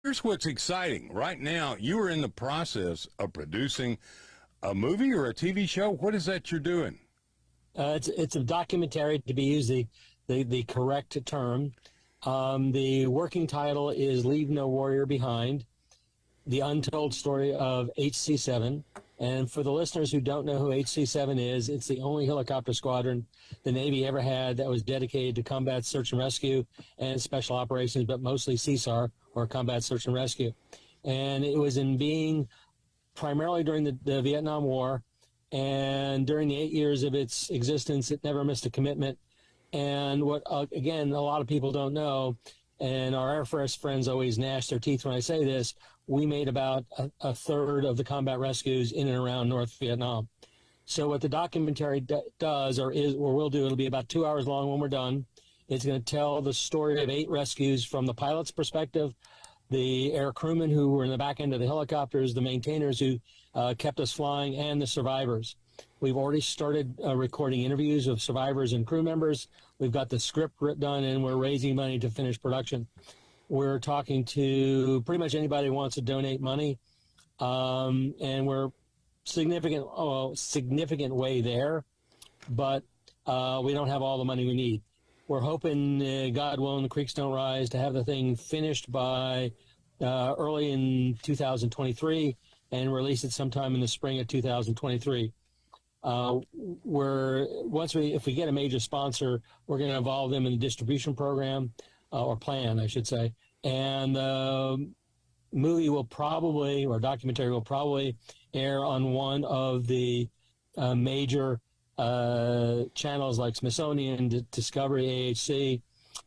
here's what's exciting. Right now, you are in the process of producing a movie or a TV show. What is that you're doing? It's a documentary, to be used the correct term. The working title is Leave No Warrior Behind, the untold story of HC-7. And for the listeners who don't know who HC-7 is, it's the only helicopter squadron the Navy ever had that was dedicated to combat search and rescue and special operations, but mostly CSAR, or combat search and rescue. And it was in being primarily during the Vietnam War, and during the 8 years of its existence, it never missed a commitment. And what, again, a lot of people don't know, and our Air Force friends always gnash their teeth when I say this, we made about a third of the combat rescues in and around North Vietnam. So what the documentary does, or will do, it'll be about 2 hours long when we're done. It's going to tell the story of 8 rescues from the pilot's perspective, the air crewmen who were in the back end of the helicopters, the maintainers who kept us flying, and the survivors. We've already started recording interviews of survivors and crew members. We've got the script done, and we're raising money to finish production. We're talking to pretty much anybody who wants to donate money, and we're significant way there, but we don't have all the money we need. We're hoping, God willing, the creeks don't rise, to have the thing finished by early in 2023 and release it sometime in the spring of 2023. If we get a major sponsor, we're going to involve them in the distribution program, or plan, I should say. And the movie will probably, or documentary will probably air on one of the major channels like Smithsonian, Discovery, AHC,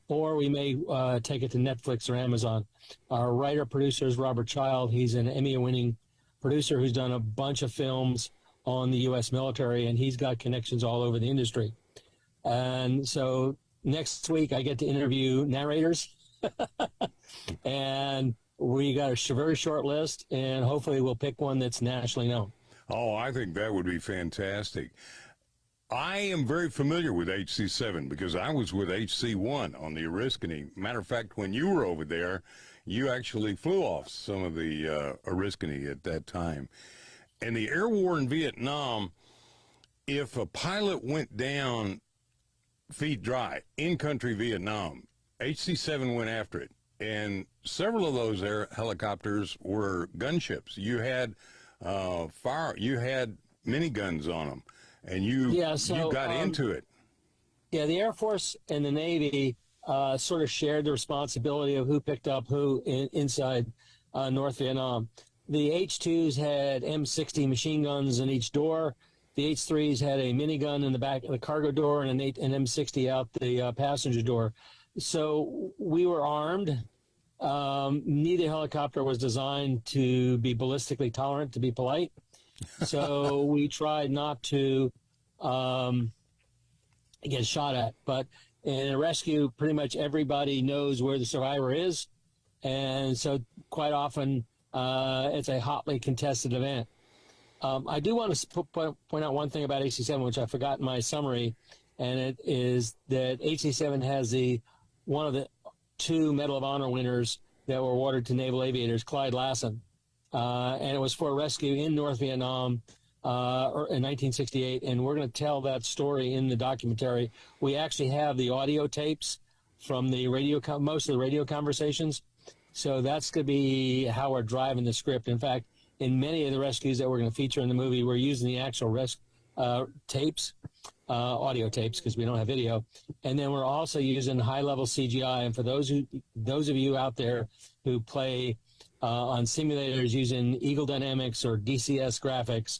or we may take it to Netflix or Amazon. Our writer-producer is Robert Child. He's an Emmy-winning producer who's done a bunch of films on the U.S. military, and he's got connections all over the industry. And so next week I get to interview narrators, and we got a very short list, and hopefully we'll pick one that's nationally known. Oh, I think that would be fantastic. I am very familiar with HC-7 because I was with HC-1 on the Oriskany. Matter of fact, when you were over there, you actually flew off some of the Oriskany at that time. And the air war in Vietnam, if a pilot went down feet dry in country Vietnam, HC-7 went after it. And several of those air helicopters were gunships. You had you had miniguns on them, and you got into it. Yeah, the Air Force and the Navy sort of shared the responsibility of who picked up who inside North Vietnam. The H-2s had M60 machine guns in each door. The H-3s had a minigun in the back of the cargo door and an M60 out the passenger door. So we were armed. Neither helicopter was designed to be ballistically tolerant, to be polite. So we tried not to get shot at. But in a rescue, pretty much everybody knows where the survivor is. And so quite often it's a hotly contested event. I do want to point out one thing about HC-7, which I forgot in my summary, and it is that HC-7 has one of the 2 Medal of Honor winners that were awarded to naval aviators, Clyde Lassen, and it was for a rescue in North Vietnam in 1968, and we're going to tell that story in the documentary. We actually have the audio tapes from the most of the radio conversations, so that's going to be how we're driving the script. In fact, in many of the rescues that we're going to feature in the movie, we're using the actual tapes, audio tapes, because we don't have video. And then we're also using high-level CGI. And for those of you out there who play on simulators using Eagle Dynamics or DCS graphics,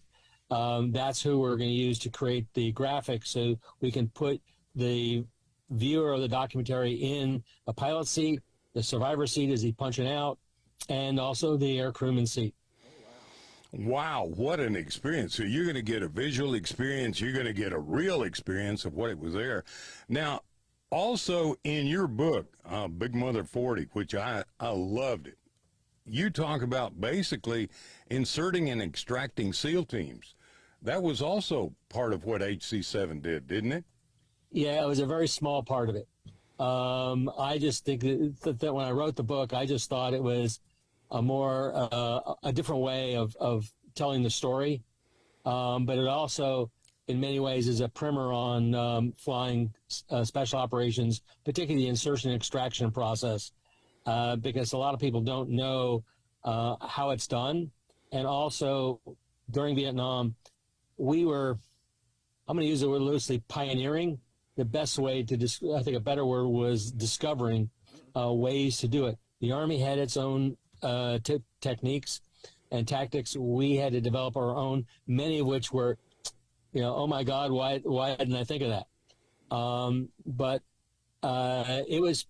that's who we're going to use to create the graphics, so we can put the viewer of the documentary in a pilot seat, the survivor seat as he's punching out, and also the air crewman seat. Wow, what an experience. So you're going to get a visual experience. You're going to get a real experience of what it was there. Now, also in your book, Big Mother 40, which I loved it, you talk about basically inserting and extracting SEAL teams. That was also part of what HC-7 did, didn't it? Yeah, it was a very small part of it. I just think that when I wrote the book, I just thought it was a different way of telling the story. But it also, in many ways, is a primer on flying special operations, particularly the insertion and extraction process, because a lot of people don't know how it's done. And also, during Vietnam, we were, I'm going to use the word loosely, pioneering. The best way to, I think a better word was discovering ways to do it. The Army had its own techniques and tactics. We had to develop our own, many of which were, oh my God, why didn't I think of that? But it was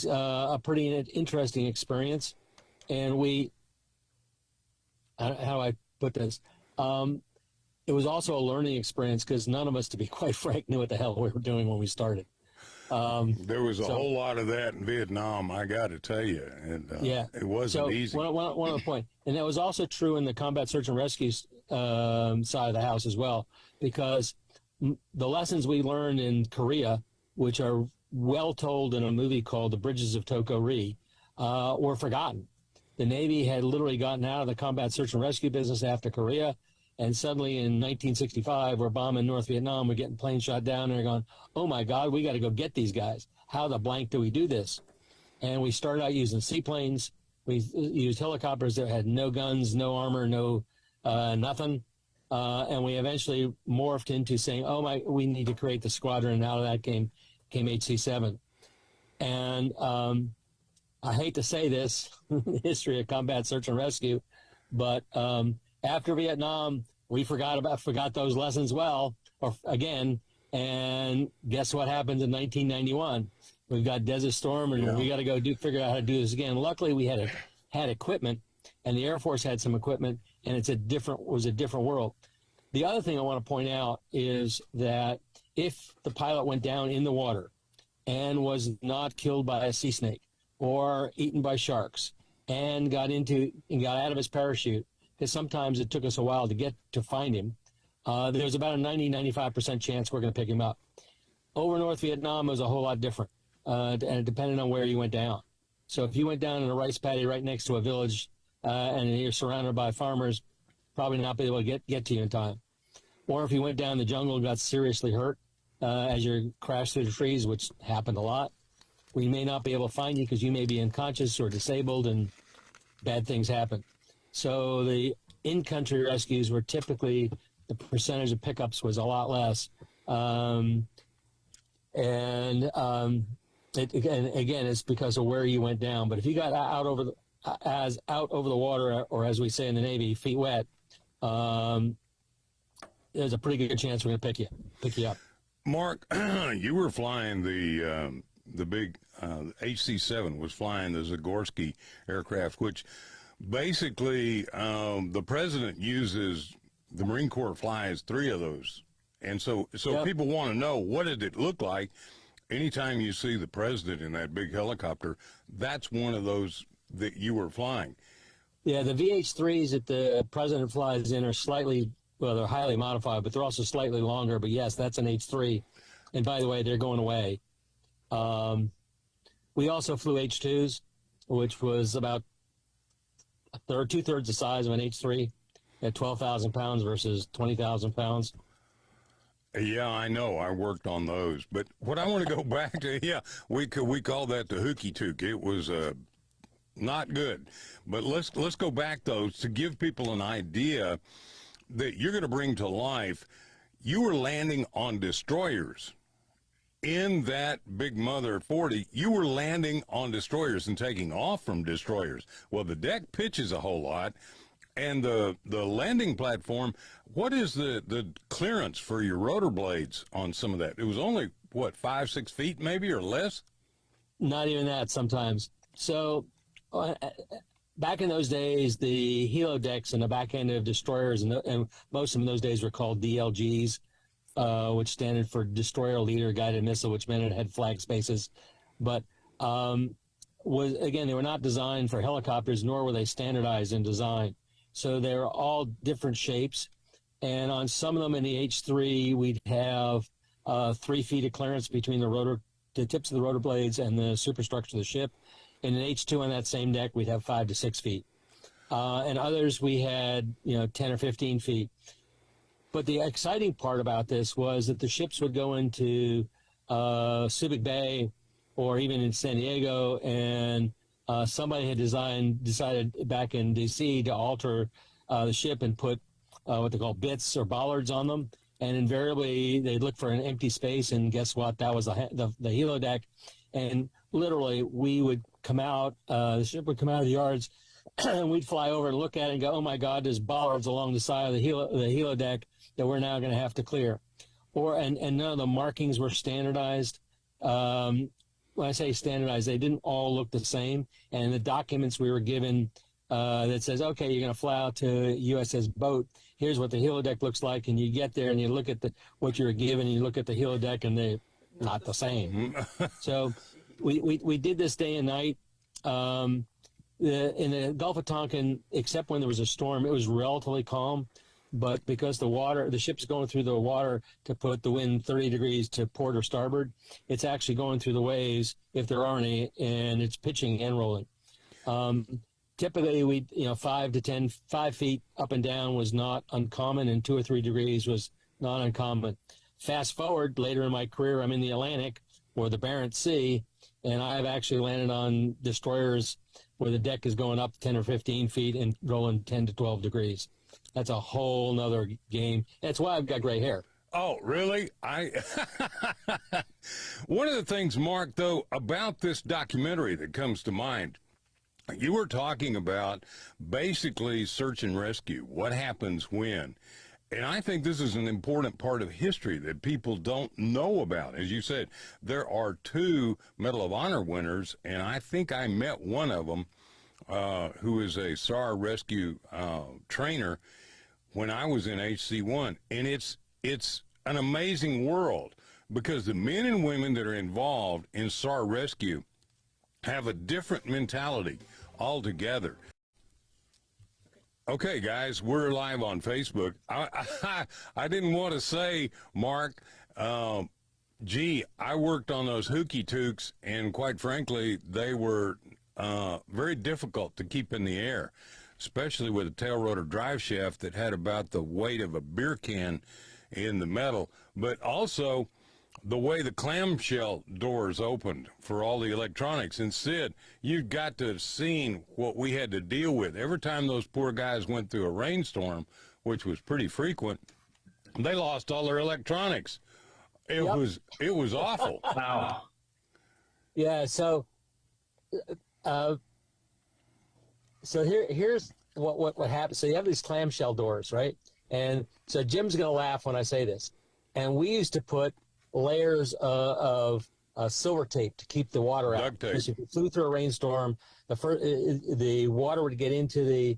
a pretty interesting experience, and how do I put this? It was also a learning experience because none of us, to be quite frank, knew what the hell we were doing when we started. There was a whole lot of that in Vietnam, I got to tell you, and it wasn't easy. One other point, and that was also true in the combat search and rescue side of the house as well, because the lessons we learned in Korea, which are well told in a movie called The Bridges of Toko-Ri, were forgotten. The Navy had literally gotten out of the combat search and rescue business after Korea. And suddenly in 1965, we're bombing North Vietnam. We're getting planes shot down. And they're going, oh, my God, we got to go get these guys. How the blank do we do this? And we started out using seaplanes. We used helicopters that had no guns, no armor, no nothing. And we eventually morphed into saying, we need to create the squadron. And out of that came HC-7. And I hate to say this, the history of combat search and rescue, but after Vietnam, we forgot those lessons again, and guess what happens in 1991? We've got Desert Storm, and we got to go figure out how to do this again. Luckily, we had equipment, and the Air Force had some equipment, and it was a different world. The other thing I want to point out is that if the pilot went down in the water and was not killed by a sea snake or eaten by sharks and got out of his parachute, because sometimes it took us a while to find him, there's about a 90-95% chance we're going to pick him up. Over North Vietnam, it was a whole lot different, and it depended on where you went down. So if you went down in a rice paddy right next to a village and you're surrounded by farmers, probably not be able to get to you in time. Or if you went down the jungle and got seriously hurt as you crashed through the trees, which happened a lot, we may not be able to find you because you may be unconscious or disabled, and bad things happen. So the in-country rescues were typically, the percentage of pickups was a lot less. Again, it's because of where you went down. But if you got out over the water, or as we say in the Navy, feet wet, there's a pretty good chance we're going to pick you up. Mark, you were flying the big HC-7 was flying the Zagorski aircraft, which basically the president uses, the Marine Corps flies 3 of those. And so people want to know, what did it look like? Anytime you see the president in that big helicopter, that's one of those that you were flying. Yeah, the VH-3s that the president flies in are they're highly modified, but they're also slightly longer. But yes, that's an H-3. And by the way, they're going away. We also flew H-2s, which was about two-thirds the size of an H-3 at 12,000 pounds versus 20,000 pounds. Yeah, I know. I worked on those. But what I want to go back to, we call that the hooky took. It was not good. But let's go back, though, to give people an idea that you're going to bring to life. You were landing on destroyers. In that Big Mother 40, you were landing on destroyers and taking off from destroyers. Well, the deck pitches a whole lot, and the landing platform, what is the clearance for your rotor blades on some of that? It was only, 5-6 feet maybe, or less? Not even that sometimes. So back in those days, the helo decks and the back end of destroyers, and most of them in those days were called DLGs, which standard for Destroyer Leader Guided Missile, which meant it had flag spaces. But they were not designed for helicopters, nor were they standardized in design. So they're all different shapes. And on some of them in the H-3, we'd have 3 feet of clearance between the tips of the rotor blades and the superstructure of the ship. In an H2 on that same deck, we'd have 5 to 6 feet. And others, we had, 10 or 15 feet. But the exciting part about this was that the ships would go into Subic Bay or even in San Diego, and somebody had decided back in D.C. to alter the ship and put what they call bits or bollards on them. And invariably, they'd look for an empty space, and guess what? That was the helideck. And literally, we would come out, the ship would come out of the yards, and we'd fly over and look at it and go, oh, my God, there's bollards along the side of the helideck that we're now going to have to clear. And none of the markings were standardized. When I say standardized, they didn't all look the same. And the documents we were given that says, okay, you're going to fly out to USS Boat. Here's what the helideck looks like. And you get there and you look at what you're given, and you look at the helideck, and they're not the same. So we did this day and night. In the Gulf of Tonkin, except when there was a storm, it was relatively calm. But because the ship's going through the water to put the wind 30 degrees to port or starboard, it's actually going through the waves, if there are any, and it's pitching and rolling. Typically, 5 feet up and down was not uncommon, and 2 or 3 degrees was not uncommon. Fast forward, later in my career, I'm in the Atlantic or the Barents Sea, and I've actually landed on destroyers where the deck is going up 10 or 15 feet and rolling 10 to 12 degrees. That's a whole nother game. That's why I've got gray hair. Oh, really? One of the things, Mark, though, about this documentary that comes to mind, you were talking about basically search and rescue, what happens when. And I think this is an important part of history that people don't know about. As you said, there are 2 Medal of Honor winners, and I think I met one of them who is a SAR rescue trainer when I was in HC-1. And it's an amazing world, because the men and women that are involved in SAR rescue have a different mentality altogether. Okay, guys, we're live on Facebook. I didn't want to say, Mark, gee, I worked on those hooky toques, and quite frankly, they were very difficult to keep in the air, especially with a tail rotor drive shaft that had about the weight of a beer can in the metal, but also the way the clamshell doors opened for all the electronics. And Sid, you've got to have seen what we had to deal with. Every time those poor guys went through a rainstorm, which was pretty frequent, they lost all their electronics. It was awful. Wow. Yeah, so here's what happens. So you have these clamshell doors, right? And so Jim's going to laugh when I say this. And we used to put layers of silver tape to keep the water out. Duct tape. Because if you flew through a rainstorm, the water would get into the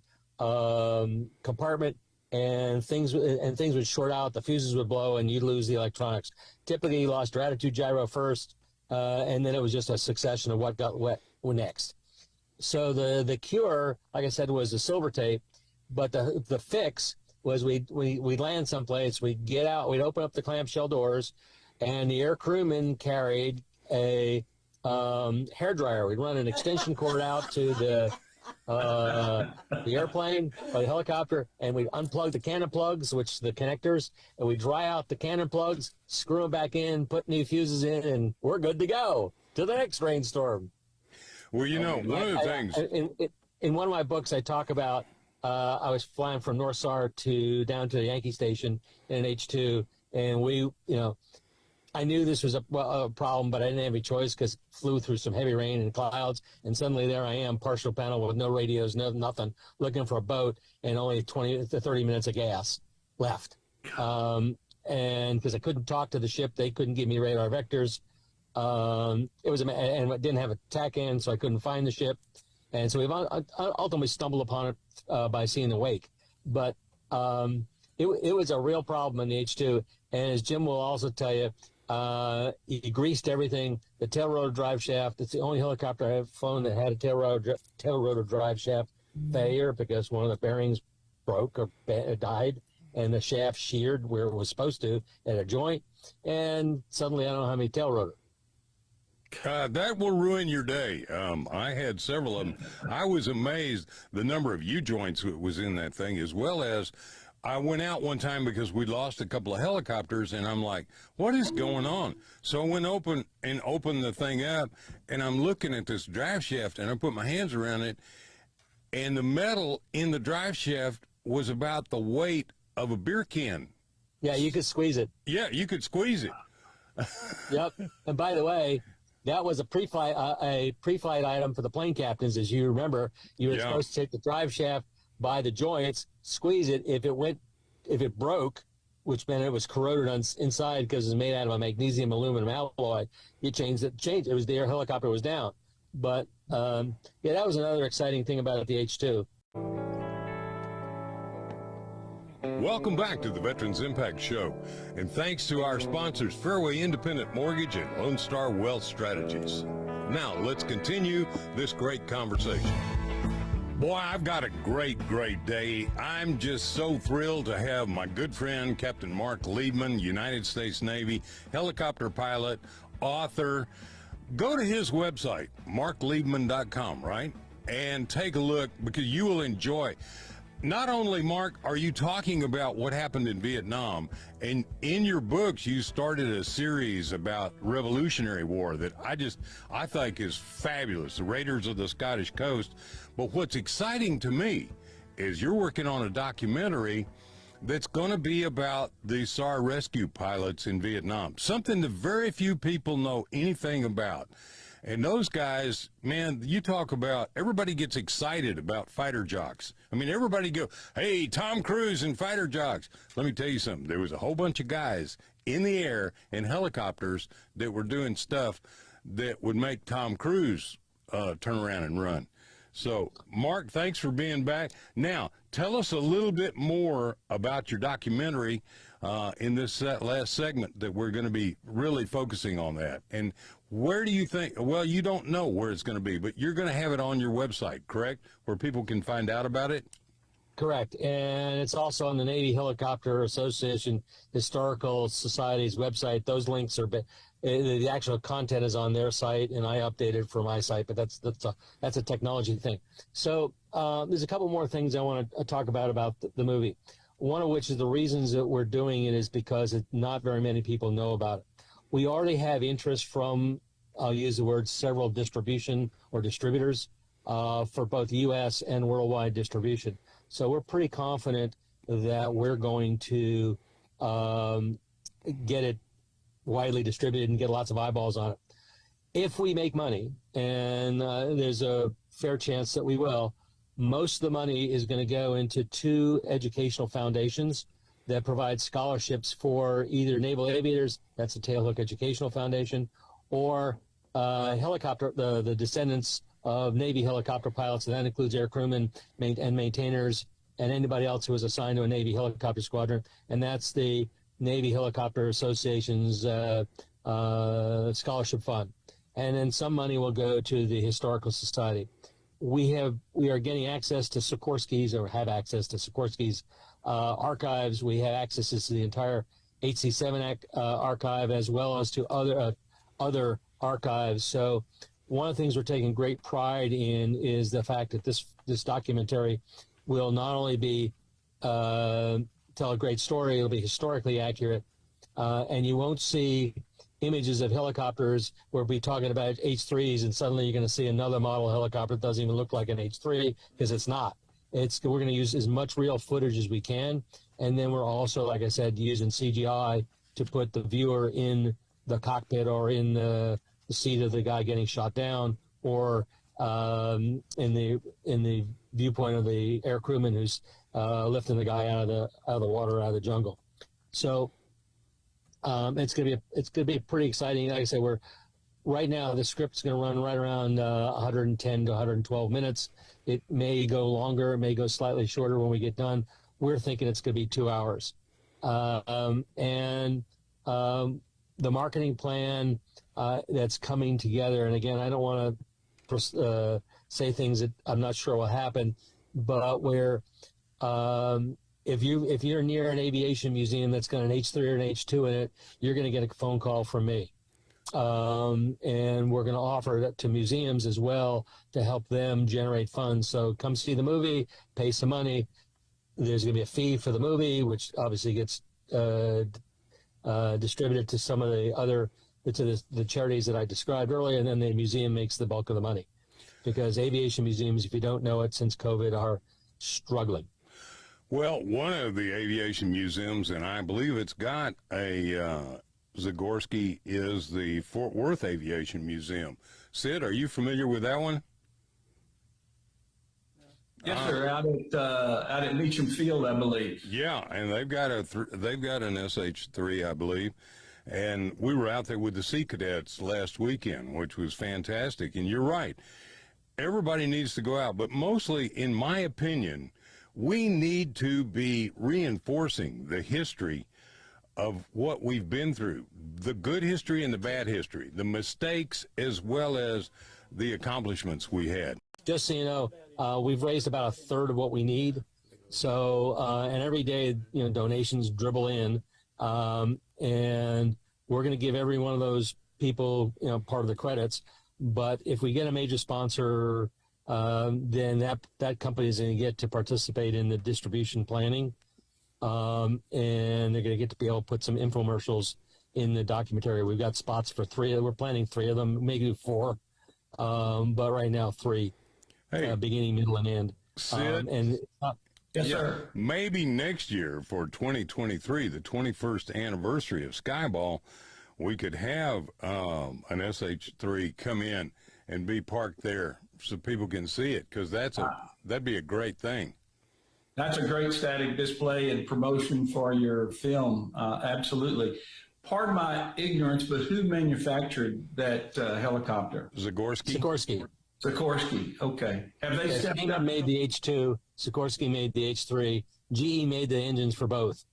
compartment, and things would short out, the fuses would blow, and you'd lose the electronics. Typically, you lost your attitude gyro first, and then it was just a succession of what got wet next. So the cure, like I said, was the silver tape, but the fix was we'd land someplace, we'd get out, we'd open up the clamshell doors, and the air crewman carried a hairdryer. We'd run an extension cord out to the airplane or the helicopter, and we'd unplug the cannon plugs, which the connectors, and we'd dry out the cannon plugs, screw them back in, put new fuses in, and we're good to go to the next rainstorm. Well, one of the things. In one of my books, I talk about I was flying from North SAR down to the Yankee Station in an H-2, and I knew this was a problem, but I didn't have any choice because flew through some heavy rain and clouds, and suddenly there I am, partial panel with no radios, nothing, looking for a boat, and only 20 to 30 minutes of gas left. And because I couldn't talk to the ship, they couldn't give me radar vectors. And I didn't have a TAC in, so I couldn't find the ship. And so we ultimately stumbled upon it by seeing the wake. But it was a real problem in the H-2. And as Jim will also tell you, he greased everything. The tail rotor drive shaft, it's the only helicopter I have flown that had a tail rotor drive shaft failure because one of the bearings broke or died, and the shaft sheared where it was supposed to at a joint. And suddenly I don't have any tail rotor. That will ruin your day. I had several of them. I was amazed the number of U-joints that was in that thing, as well as I went out one time because we lost a couple of helicopters, and I'm like, what is going on? So I went opened the thing up, and I'm looking at this drive shaft, and I put my hands around it, and the metal in the drive shaft was about the weight of a beer can. Yeah, you could squeeze it. Yeah, you could squeeze it. Yep. And by the way, that was a pre-flight item for the plane captains. As you remember, you were supposed to take the drive shaft by the joints, squeeze it. If it broke, which meant it was corroded inside because it was made out of a magnesium aluminum alloy, you changed it. It was the air helicopter was down. But yeah, that was another exciting thing about the H-2. Welcome back to the Veterans Impact Show, and thanks to our sponsors, Fairway Independent Mortgage and Lone Star Wealth Strategies. Now, let's continue this great conversation. Boy, I've got a great day. I'm just so thrilled to have my good friend, Captain Marc Liebman, United States Navy, helicopter pilot, author. Go to his website, marcliebman.com, right? And take a look, because you will enjoy. Not only, Mark, are you talking about what happened in Vietnam, and in your books you started a series about Revolutionary War that I think is fabulous, the Raiders of the Scottish Coast. But what's exciting to me is you're working on a documentary that's going to be about the SAR rescue pilots in Vietnam, something that very few people know anything about. And those guys, man, you talk about, everybody gets excited about fighter jocks. I mean, everybody go, hey, Tom Cruise and fighter jocks. Let me tell you something. There was a whole bunch of guys in the air in helicopters that were doing stuff that would make Tom Cruise turn around and run. So, Mark, thanks for being back. Now, tell us a little bit more about your documentary in this last segment that we're going to be really focusing on that. And where do you think, well, you don't know where it's going to be, but you're going to have it on your website, correct, where people can find out about it? Correct. And it's also on the Navy Helicopter Association Historical Society's website. Those links are, the actual content is on their site, and I updated for my site, but that's a technology thing. So there's a couple more things I want to talk about the movie. One of which is the reasons that we're doing it is because not very many people know about it. We already have interest from, I'll use the word, several distribution or distributors for both U.S. and worldwide distribution. So we're pretty confident that we're going to get it widely distributed and get lots of eyeballs on it. If we make money, and there's a fair chance that we will, most of the money is going to go into two educational foundations that provide scholarships for either naval aviators, that's the Tailhook Educational Foundation, or the descendants of Navy helicopter pilots, and that includes air crewmen and maintainers and anybody else who was assigned to a Navy helicopter squadron, and that's the Navy Helicopter Association's scholarship fund. And then some money will go to the Historical Society. We are getting access to Sikorsky's, or have access to Sikorsky's archives. We have access to the entire HC-7 archive, as well as to other archives. So one of the things we're taking great pride in is the fact that this documentary will not only be tell a great story, it'll be historically accurate, and you won't see images of helicopters where we'll be talking about H-3s, and suddenly you're going to see another model helicopter that doesn't even look like an H-3, because it's not. We're going to use as much real footage as we can, and then we're also, like I said, using CGI to put the viewer in the cockpit or in the seat of the guy getting shot down, or in the viewpoint of the air crewman who's lifting the guy out of the water, out of the jungle. So it's gonna be pretty exciting. Like I said, right now the script's gonna run right around 110 to 112 minutes. It may go longer, it may go slightly shorter when we get done. We're thinking it's gonna be 2 hours, and the marketing plan that's coming together. And again, I don't want to say things that I'm not sure will happen, but where if you're near an aviation museum that's got an H-3 or an H-2 in it, you're going to get a phone call from me. and we're going to offer that to museums as well to help them generate funds. So come see the movie, pay some money. There's going to be a fee for the movie, which obviously gets distributed to some of the other to the charities that I described earlier, and then the museum makes the bulk of the money. Because aviation museums, if you don't know it, since COVID, are struggling. Well, one of the aviation museums, and I believe it's got a Zagorski, is the Fort Worth Aviation Museum. Sid, are you familiar with that one? Yes, sir. Out at Meacham Field, I believe. Yeah, and they've got an SH-3, I believe. And we were out there with the Sea Cadets last weekend, which was fantastic. And you're right. Everybody needs to go out, but mostly, in my opinion, we need to be reinforcing the history of what we've been through, the good history and the bad history, the mistakes as well as the accomplishments we had. Just so you know, we've raised about a third of what we need. So, and every day, donations dribble in, and we're going to give every one of those people, part of the credits. But if we get a major sponsor, then that company is going to get to participate in the distribution planning, and they're going to get to be able to put some infomercials in the documentary. We've got spots for 3. We're planning 3 of them, maybe 4, but right now 3, beginning, middle, and end. Sid, Yes, sir. Maybe next year for 2023, the 21st anniversary of Skyball, we could have an SH-3 come in and be parked there so people can see it, because that'd be a great thing. That's a great static display and promotion for your film. Absolutely. Pardon my ignorance, but who manufactured that helicopter? Zagorski. Sikorsky. Okay. Have they stepped up? Made the H-2. Sikorsky made the H-3. GE made the engines for both.